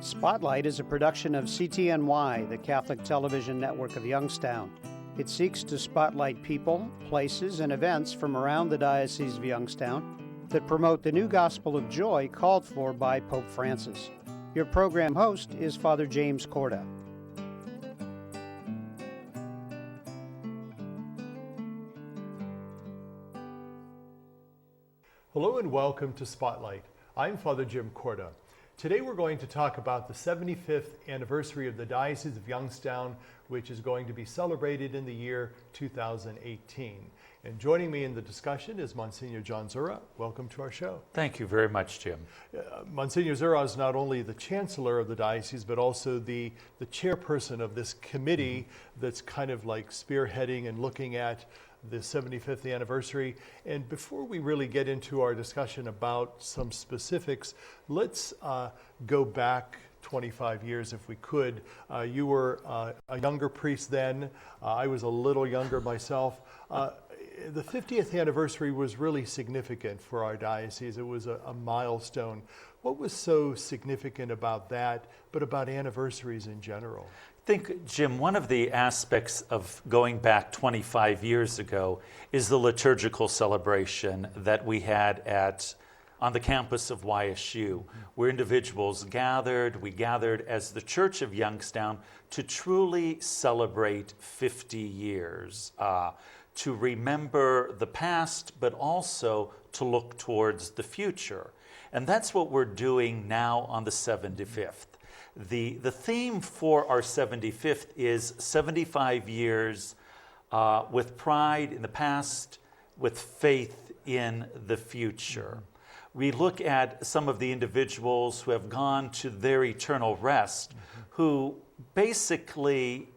Spotlight is a production of CTNY, the Catholic Television Network of Youngstown. It seeks to spotlight people, places, and events from around the Diocese of Youngstown that promote the new gospel of joy called for by Pope Francis. Your program host is Father James Korda. Hello and welcome to Spotlight. I'm Father Jim Korda. Today we're going to talk about the 75th anniversary of the Diocese of Youngstown, which is going to be celebrated in the year 2018. And joining me in the discussion is Msgr John Zuraw. Welcome to our show. Thank you very much, Jim. Msgr Zuraw is not only the Chancellor of the Diocese, but also the chairperson of this committee that's kind of like spearheading and looking at the 75th anniversary. And before we really get into our discussion about some specifics, let's go back 25 years if we could. You were a younger priest then. I was a little younger myself. The 50th anniversary was really significant for our diocese. It was a milestone. What was so significant about that, but about anniversaries in general? I think, Jim, one of the aspects of going back 25 years ago is the liturgical celebration that we had on the campus of YSU, where individuals gathered. We gathered as the Church of Youngstown to truly celebrate 50 years, to remember the past, but also to look towards the future. And that's what we're doing now on the 75th. The theme for our 75th is 75 years with pride in the past, with faith in the future. We look at some of the individuals who have gone to their eternal rest, who basically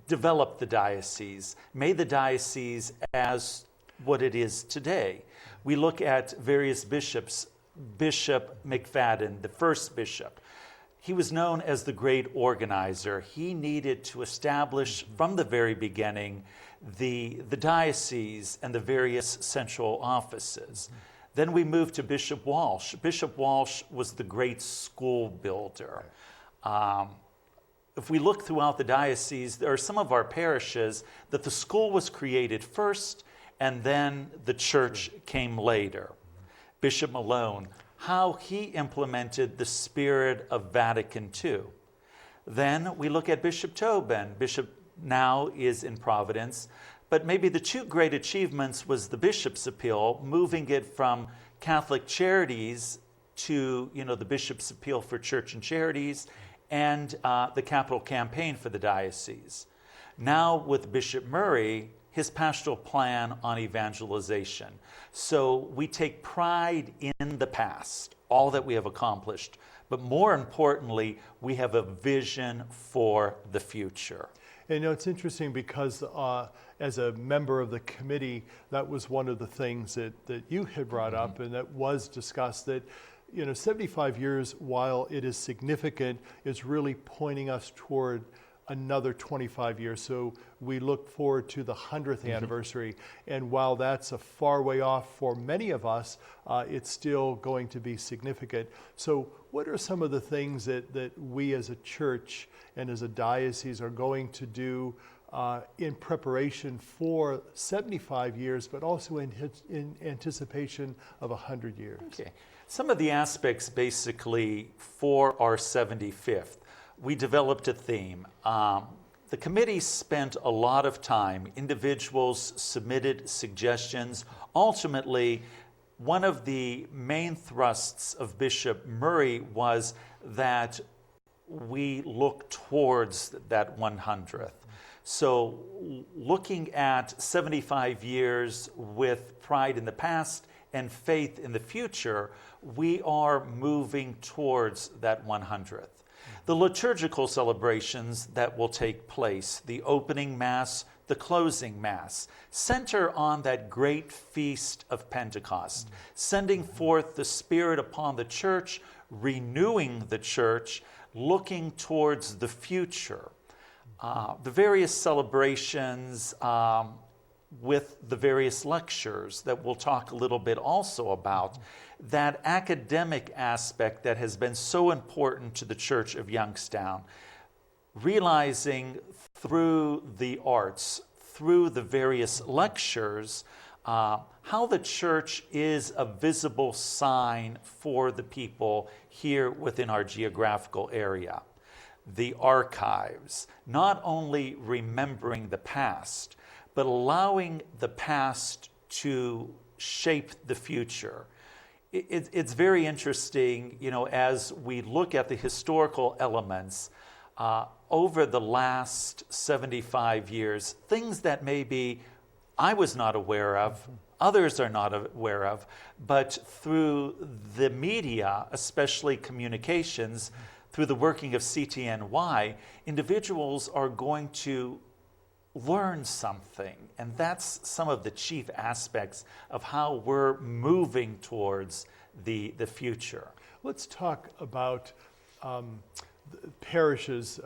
developed the diocese, made the diocese as what it is today. We look at various bishops. Bishop McFadden, the first bishop, he was known as the great organizer. He needed to establish from the very beginning the diocese and the various central offices. Then we moved to Bishop Walsh. Bishop Walsh was the great school builder. If we look throughout the diocese, there are some of our parishes that the school was created first and then the church came later. Bishop Malone, how he implemented the spirit of Vatican II. Then we look at Bishop Tobin. Bishop now is in Providence, but maybe the two great achievements was the Bishop's Appeal, moving it from Catholic Charities to the Bishop's Appeal for Church and Charities, and the capital campaign for the diocese. Now with Bishop Murray, his pastoral plan on evangelization. So we take pride in the past, all that we have accomplished, but more importantly, we have a vision for the future. And it's interesting because as a member of the committee, that was one of the things that you had brought up and that was discussed, that 75 years, while it is significant, is really pointing us toward another 25 years. So we look forward to the 100th anniversary. And while that's a far way off for many of us, it's still going to be significant. So what are some of the things that we as a church and as a diocese are going to do in preparation for 75 years, but also in anticipation of 100 years? Okay. Some of the aspects basically for our 75th. We developed a theme. The committee spent a lot of time. Individuals submitted suggestions. Ultimately, one of the main thrusts of Bishop Murray was that we look towards that 100th. So looking at 75 years with pride in the past and faith in the future, we are moving towards that 100th. The liturgical celebrations that will take place, the opening Mass, the closing Mass, center on that great feast of Pentecost, sending forth the Spirit upon the church, renewing the church, looking towards the future. The various celebrations with the various lectures that we'll talk a little bit also about, that academic aspect that has been so important to the Church of Youngstown, realizing through the arts, through the various lectures, how the church is a visible sign for the people here within our geographical area. The archives, not only remembering the past, but allowing the past to shape the future. It's very interesting, as we look at the historical elements over the last 75 years, things that maybe I was not aware of, others are not aware of, but through the media, especially communications, through the working of CTNY, individuals are going to learn something. And that's some of the chief aspects of how we're moving towards the future. Let's talk about parishes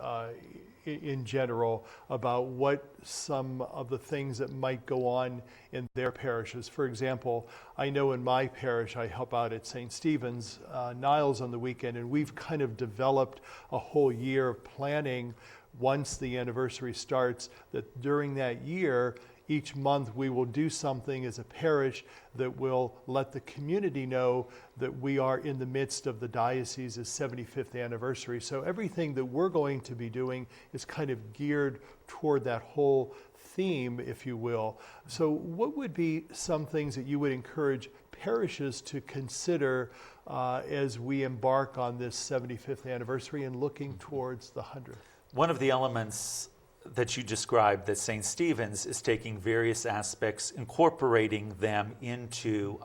in general, about what some of the things that might go on in their parishes. For example, I know in my parish, I help out at St. Stephen's, Niles on the weekend, and we've kind of developed a whole year of planning once the anniversary starts, that during that year, each month we will do something as a parish that will let the community know that we are in the midst of the diocese's 75th anniversary. So everything that we're going to be doing is kind of geared toward that whole theme, if you will. So what would be some things that you would encourage parishes to consider as we embark on this 75th anniversary and looking towards the 100th? One of the elements that you described, that St. Stephen's is taking various aspects, incorporating them into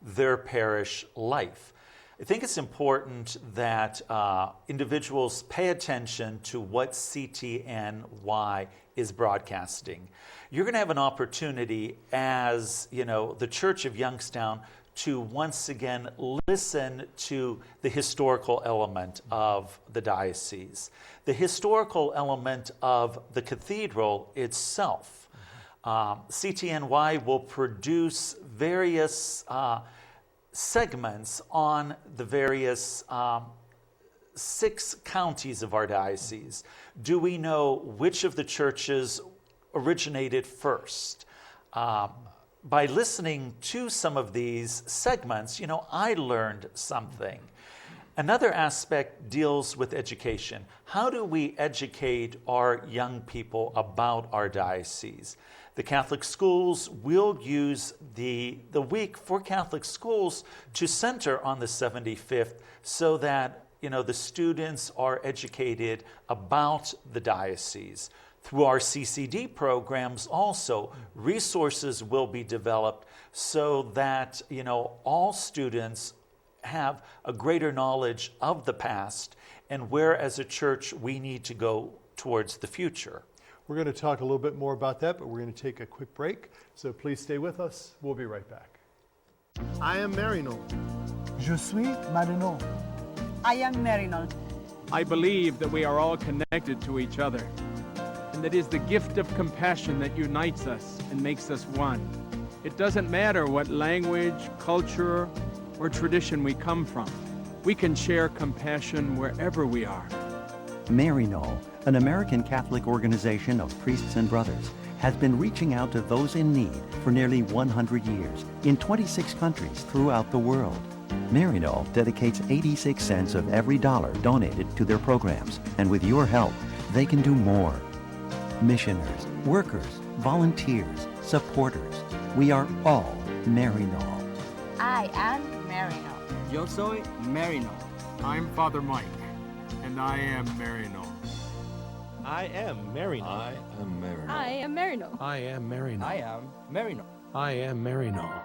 their parish life. I think it's important that individuals pay attention to what CTNY is broadcasting. You're going to have an opportunity as, the Church of Youngstown to once again listen to the historical element of the diocese, the historical element of the cathedral itself. CTNY will produce various segments on the various 6 counties of our diocese. Do we know which of the churches originated first? By listening to some of these segments, I learned something. Another aspect deals with education. How do we educate our young people about our diocese? The Catholic schools will use the week for Catholic schools to center on the 75th so that, the students are educated about the diocese. Through our CCD programs also, resources will be developed so that, all students have a greater knowledge of the past and where as a church we need to go towards the future. We're going to talk a little bit more about that, but we're going to take a quick break. So please stay with us. We'll be right back. I am Marino. Je suis Marino. I am Marino. I believe that we are all connected to each other, and that it is the gift of compassion that unites us and makes us one. It doesn't matter what language, culture, or tradition we come from. We can share compassion wherever we are. Marino, an American Catholic organization of priests and brothers, has been reaching out to those in need for nearly 100 years in 26 countries throughout the world. Marino dedicates 86 cents of every dollar donated to their programs, and with your help, they can do more. Missioners, workers, volunteers, supporters, we are all Marino. I am Marino. Yo soy Marino. I'm Father Mike, and I am Marino. I am Marino. I am Marino. I am Marino. I am Marino. I am Marino. I am Marino.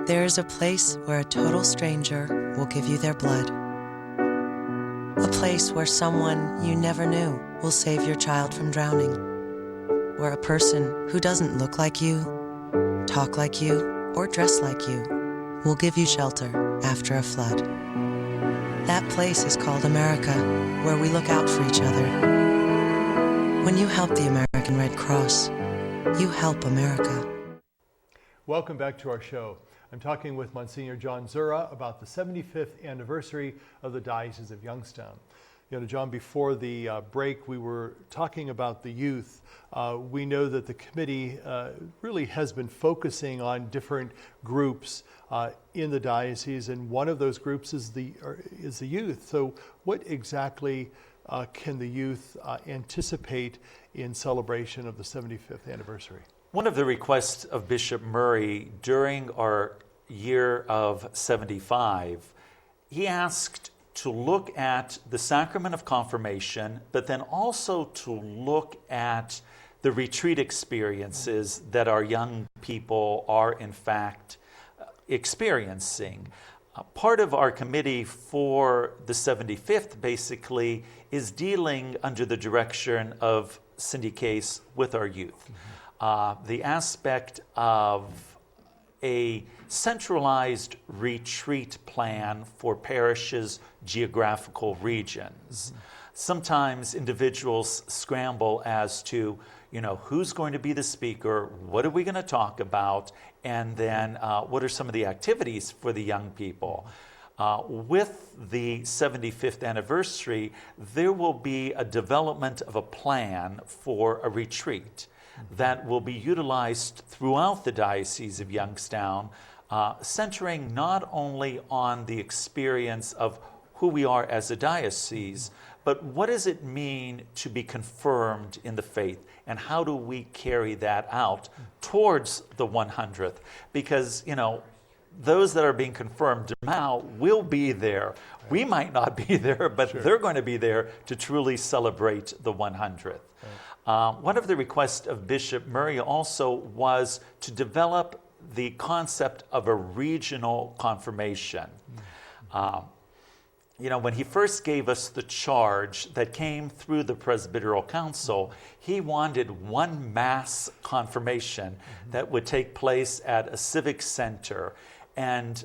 There is a place where a total stranger will give you their blood. A place where someone you never knew will save your child from drowning. Where a person who doesn't look like you, talk like you, or dress like you will give you shelter after a flood. That place is called America, where we look out for each other. When you help the American Red Cross, you help America. Welcome back to our show. I'm talking with Msgr John Zuraw about the 75th anniversary of the Diocese of Youngstown. You know, John, before the break, we were talking about the youth. We know that the committee really has been focusing on different groups in the diocese, and one of those groups is the youth. So what exactly can the youth anticipate in celebration of the 75th anniversary? One of the requests of Bishop Murray during our year of 75, he asked to look at the sacrament of confirmation, but then also to look at the retreat experiences that our young people are in fact experiencing. Part of our committee for the 75th basically is dealing under the direction of Cindy Case with our youth. The aspect of a centralized retreat plan for parishes' geographical regions. Sometimes individuals scramble as to, you know, who's going to be the speaker, what are we going to talk about, and then what are some of the activities for the young people. With the 75th anniversary, there will be a development of a plan for a retreat that will be utilized throughout the Diocese of Youngstown, centering not only on the experience of who we are as a diocese, but what does it mean to be confirmed in the faith, and how do we carry that out towards the 100th? Because, you know, those that are being confirmed now will be there. We might not be there, but they're going to be there to truly celebrate the 100th. One of the requests of Bishop Murray also was to develop the concept of a regional confirmation. You know, when he first gave us the charge that came through the Presbyteral Council, he wanted one mass confirmation that would take place at a civic center. And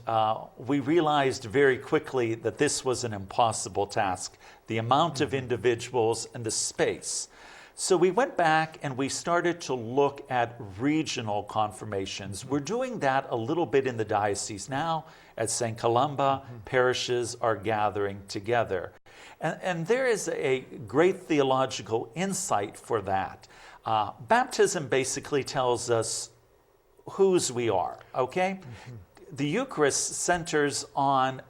we realized very quickly that this was an impossible task, the amount of individuals and the space. So we went back and we started to look at regional confirmations. We're doing that a little bit in the diocese now. At St. Columba, parishes are gathering together. And there is a great theological insight for that. Baptism basically tells us whose we are, okay? The Eucharist centers on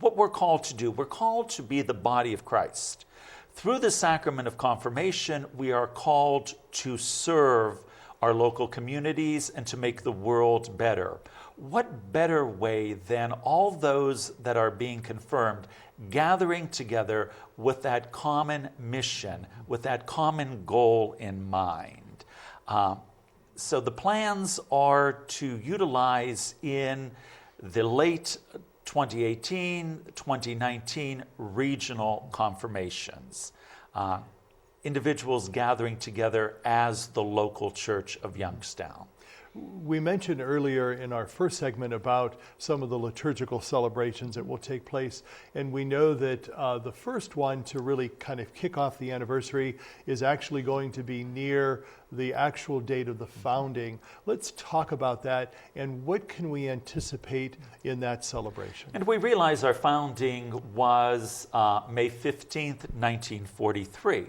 what we're called to do. We're called to be the body of Christ. Through the sacrament of confirmation, we are called to serve our local communities and to make the world better. What better way than all those that are being confirmed gathering together with that common mission, with that common goal in mind? So the plans are to utilize in the late 2018, 2019 regional confirmations. Individuals gathering together as the local Church of Youngstown. We mentioned earlier in our first segment about some of the liturgical celebrations that will take place, and we know that the first one to really kind of kick off the anniversary is actually going to be near the actual date of the founding. Let's talk about that, and what can we anticipate in that celebration? And we realize our founding was May 15th, 1943.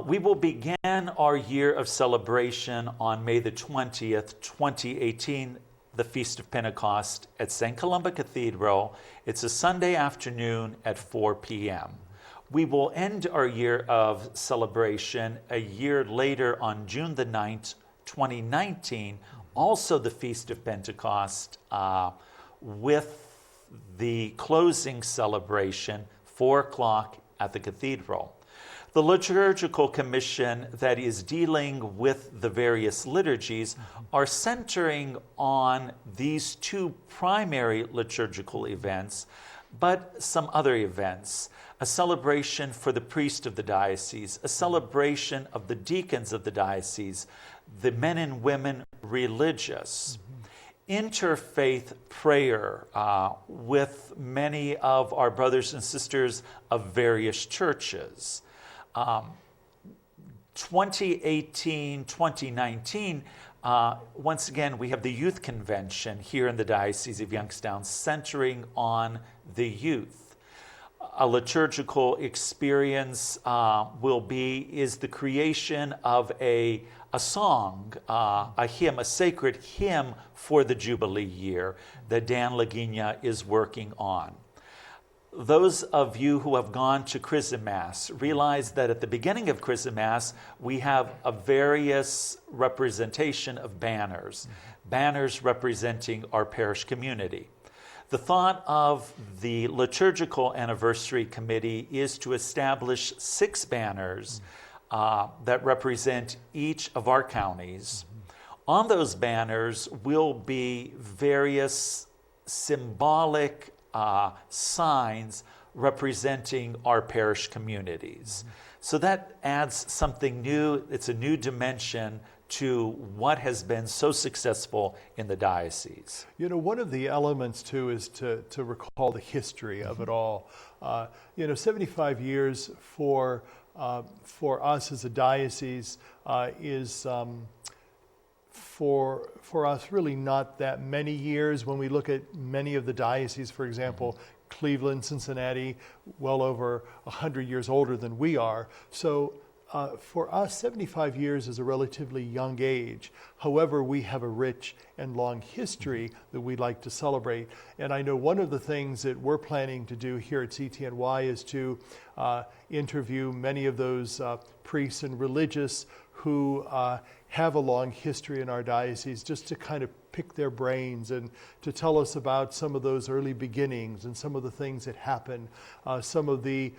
We will begin our year of celebration on May the 20th, 2018, the Feast of Pentecost at St. Columba Cathedral. It's a Sunday afternoon at 4 p.m. We will end our year of celebration a year later on June the 9th, 2019, also the Feast of Pentecost, with the closing celebration, 4 o'clock at the cathedral. The liturgical commission that is dealing with the various liturgies are centering on these two primary liturgical events, but some other events. A celebration for the priest of the diocese, a celebration of the deacons of the diocese, the men and women religious, interfaith prayer with many of our brothers and sisters of various churches. 2018, 2019, once again, we have the youth convention here in the Diocese of Youngstown centering on the youth. A liturgical experience is the creation of a song, a hymn, a sacred hymn for the Jubilee year that Dan Lagina is working on. Those of you who have gone to Chrism Mass realize that at the beginning of Chrism Mass, we have a various representation of banners, banners representing our parish community. The thought of the Liturgical Anniversary Committee is to establish 6 banners that represent each of our counties. On those banners will be various symbolic signs representing our parish communities. So that adds something new. It's a new dimension to what has been so successful in the diocese. You know, one of the elements too is to recall the history of it all. 75 years for us as a diocese is for us really not that many years. When we look at many of the dioceses, for example, Cleveland, Cincinnati, well over 100 years older than we are. So for us, 75 years is a relatively young age. However, we have a rich and long history that we'd like to celebrate. And I know one of the things that we're planning to do here at CTNY is to interview many of those priests and religious who have a long history in our diocese, just to kind of pick their brains and to tell us about some of those early beginnings and some of the things that happened, some of the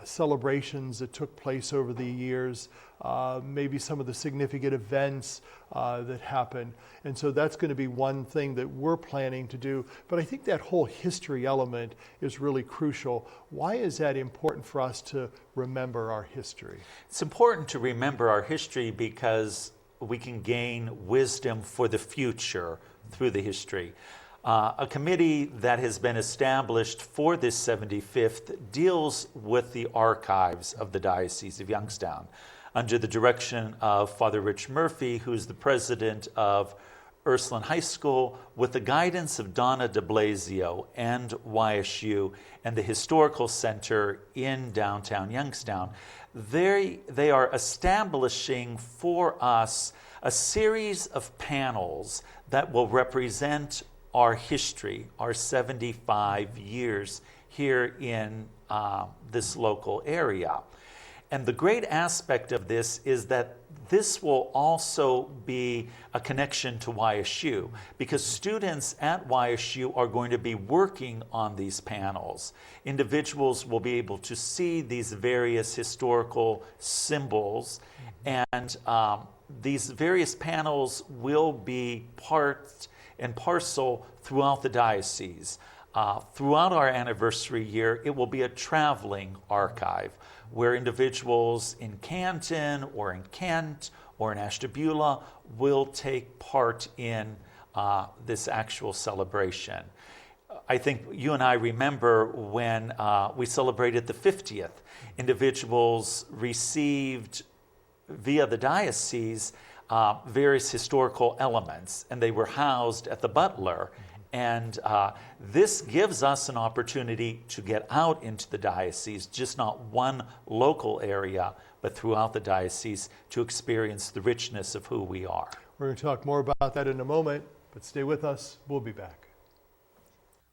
celebrations that took place over the years, maybe some of the significant events that happened. And so that's going to be one thing that we're planning to do. But I think that whole history element is really crucial. Why is that important for us to remember our history? It's important to remember our history because we can gain wisdom for the future through the history. A committee that has been established for this 75th deals with the archives of the Diocese of Youngstown under the direction of Father Rich Murphy, who's the president of Ursuline High School, with the guidance of Donna de Blasio and YSU and the Historical Center in downtown Youngstown. They are establishing for us a series of panels that will represent our history, our 75 years here in this local area. And the great aspect of this is that this will also be a connection to YSU, because students at YSU are going to be working on these panels. Individuals will be able to see these various historical symbols, and these various panels will be part and parcel throughout the diocese. Throughout our anniversary year, it will be a traveling archive where individuals in Canton or in Kent or in Ashtabula will take part in this actual celebration. I think you and I remember when we celebrated the 50th. Individuals received via the diocese various historical elements, and they were housed at the Butler. And this gives us an opportunity to get out into the diocese, just not one local area, but throughout the diocese, to experience the richness of who we are. We're going to talk more about that in a moment, but stay with us. We'll be back.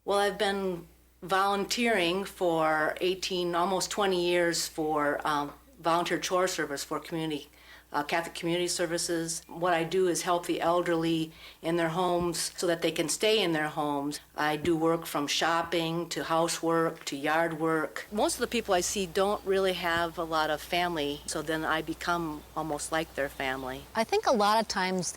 Well, I've been volunteering for 18, almost 20 years for volunteer chore service for community Catholic community services. What I do is help the elderly in their homes so that they can stay in their homes. I do work from shopping to housework to yard work. Most of the people I see don't really have a lot of family, so then I become almost like their family. I think a lot of times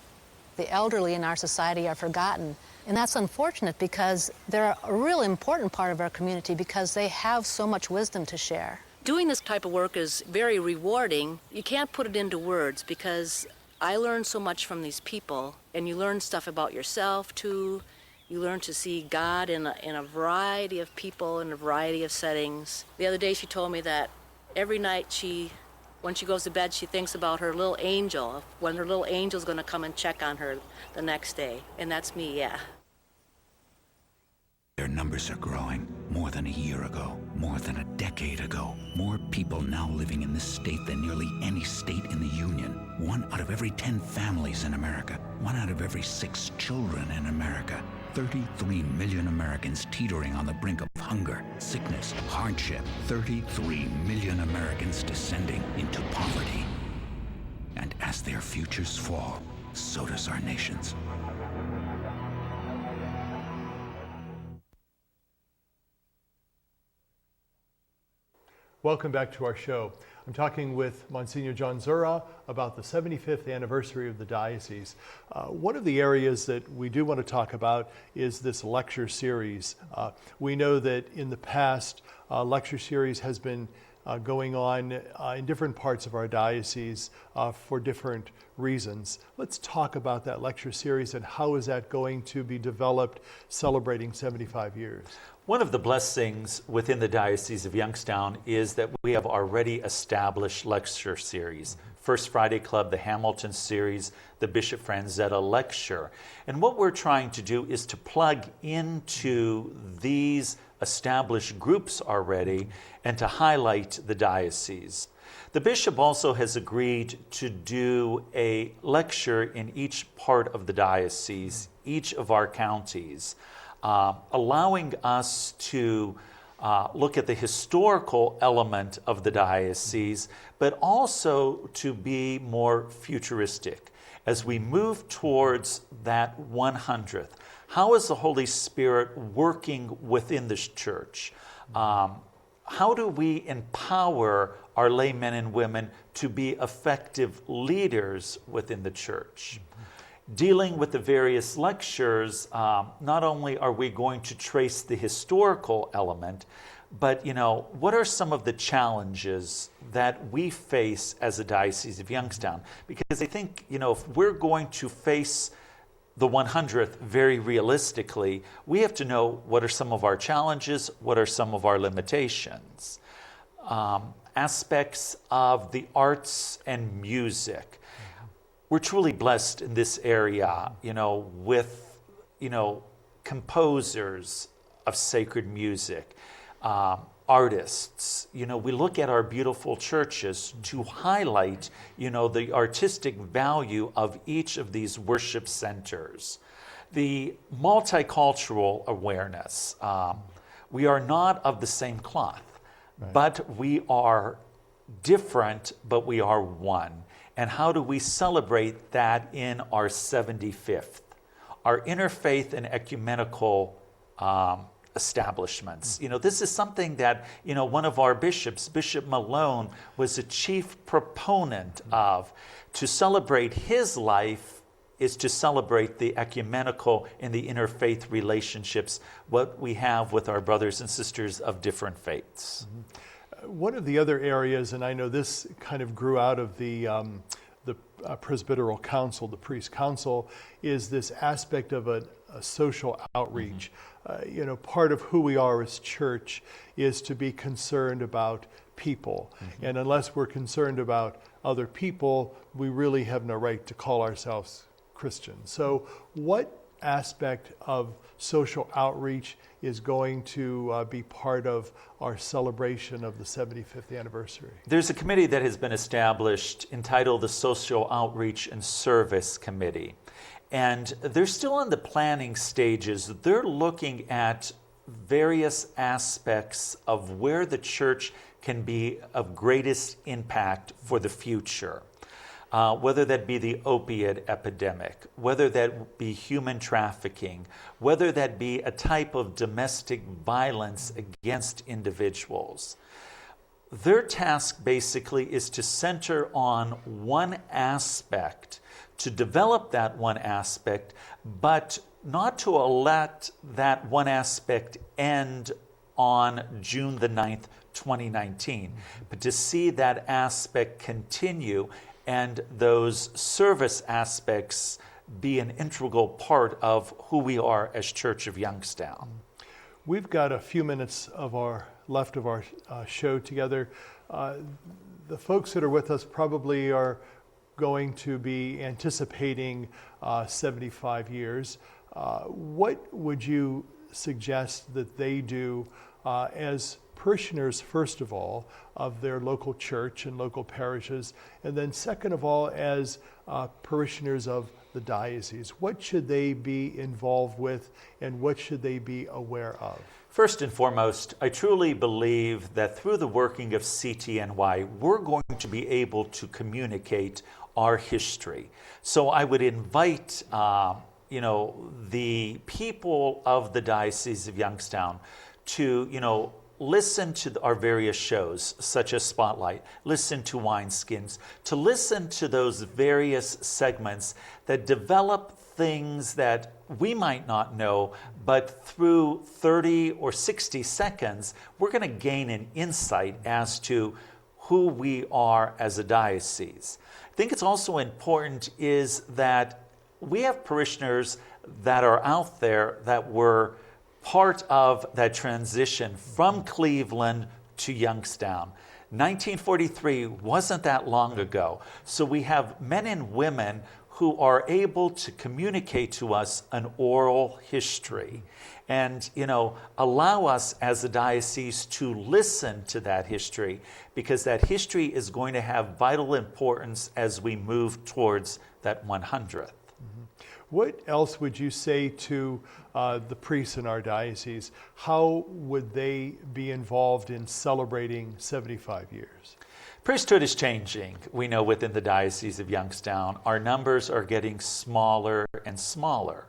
the elderly in our society are forgotten, and that's unfortunate because they're a real important part of our community because they have so much wisdom to share. Doing this type of work is very rewarding. You can't put it into words because I learn so much from these people, and you learn stuff about yourself too. You learn to see God in a variety of people, in a variety of settings. The other day she told me that every night she When she goes to bed, she thinks about her little angel, when her little angel's going to come and check on her the next day. And that's me, yeah. Their numbers are growing. More than a year ago, more than a decade ago. More people now living in this state than nearly any state in the Union. 1 out of every 10 families in America. 1 out of every 6 children in America. 33 million Americans teetering on the brink of hunger, sickness, hardship. 33 million Americans descending into poverty. And as their futures fall, so does our nation's. Welcome back to our show. I'm talking with Msgr. John Zuraw about the 75th anniversary of the diocese. One of the areas that we do want to talk about is this lecture series. We know that in the past, lecture series has been going on in different parts of our diocese for different reasons. Let's talk about that lecture series and how is that going to be developed celebrating 75 years. One of the blessings within the Diocese of Youngstown is that we have already established lecture series. First Friday Club, the Hamilton series, the Bishop Franzetta lecture. And what we're trying to do is to plug into these established groups already and to highlight the diocese. The bishop also has agreed to do a lecture in each part of the diocese, each of our counties, allowing us to look at the historical element of the diocese, but also to be more futuristic. As we move towards that 100th, how is the Holy Spirit working within this church? How do we empower our laymen and women to be effective leaders within the church? Dealing with the various lectures, not only are we going to trace the historical element, but, what are some of the challenges that we face as a Diocese of Youngstown? Because I think, if we're going to face the 100th very realistically, we have to know what are some of our challenges, what are some of our limitations. Aspects of the arts and music. We're truly blessed in this area, with, composers of sacred music, artists. We look at our beautiful churches to highlight, the artistic value of each of these worship centers. The multicultural awareness. We are not of the same cloth, right, but we are different, but we are one. And how do we celebrate that in our 75th? Our interfaith and ecumenical establishments. This is something that, one of our bishops, Bishop Malone, was a chief proponent of. To celebrate his life is to celebrate the ecumenical and the interfaith relationships, what we have with our brothers and sisters of different faiths. Mm-hmm. One of the other areas, and I know this kind of grew out of the Presbyteral Council, the Priest Council, is this aspect of a social outreach. Mm-hmm. Part of who we are as church is to be concerned about people. Mm-hmm. And unless we're concerned about other people, we really have no right to call ourselves Christians. So what aspect of social outreach is going to be part of our celebration of the 75th anniversary? There's a committee that has been established entitled the Social Outreach and Service Committee. And they're still in the planning stages. They're looking at various aspects of where the church can be of greatest impact for the future. Whether that be the opiate epidemic, whether that be human trafficking, whether that be a type of domestic violence against individuals. Their task basically is to center on one aspect, to develop that one aspect, but not to let that one aspect end on June the 9th, 2019, but to see that aspect continue and those service aspects be an integral part of who we are as Church of Youngstown. We've got a few minutes of our left of our show together. The folks that are with us probably are going to be anticipating 75 years. What would you suggest that they do as parishioners, first of all, of their local church and local parishes, and then second of all, as parishioners of the diocese? What should they be involved with, and what should they be aware of? First and foremost, I truly believe that through the working of CTNY, we're going to be able to communicate our history. So I would invite the people of the Diocese of Youngstown to listen to our various shows, such as Spotlight, listen to Wineskins, to listen to those various segments that develop things that we might not know, but through 30 or 60 seconds, we're going to gain an insight as to who we are as a diocese. I think it's also important is that we have parishioners that are out there that were part of that transition from Cleveland to Youngstown. 1943 wasn't that long ago. So we have men and women who are able to communicate to us an oral history and, allow us as a diocese to listen to that history, because that history is going to have vital importance as we move towards that 100th. What else would you say to the priests in our diocese? How would they be involved in celebrating 75 years? Priesthood is changing. We know within the Diocese of Youngstown, our numbers are getting smaller and smaller.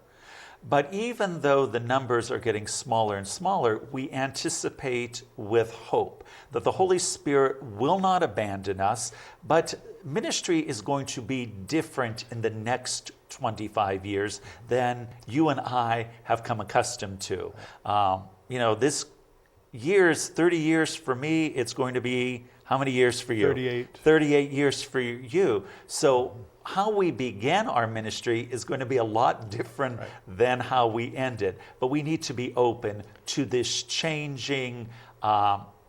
But even though the numbers are getting smaller and smaller, we anticipate with hope that the Holy Spirit will not abandon us, but ministry is going to be different in the next 25 years than you and I have come accustomed to. This 30 years for me, it's going to be how many years for you? 38. 38 years for you. So how we began our ministry is going to be a lot different than how we ended. But we need to be open to this changing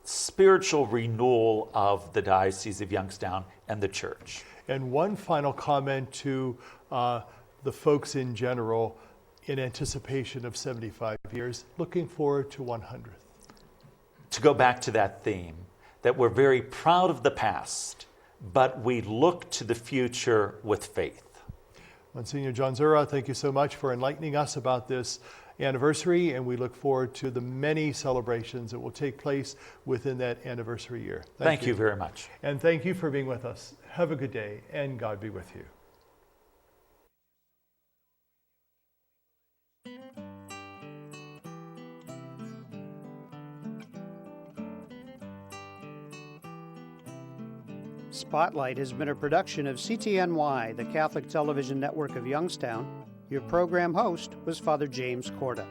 spiritual renewal of the Diocese of Youngstown and the church. And one final comment to the folks in general in anticipation of 75 years, looking forward to 100th. To go back to that theme, that we're very proud of the past, but we look to the future with faith. Monsignor John Zuraw, thank you so much for enlightening us about this anniversary, and we look forward to the many celebrations that will take place within that anniversary year. Thank you very much. And thank you for being with us. Have a good day, and God be with you. Spotlight has been a production of CTNY, the Catholic Television Network of Youngstown. Your program host was Father James Korda.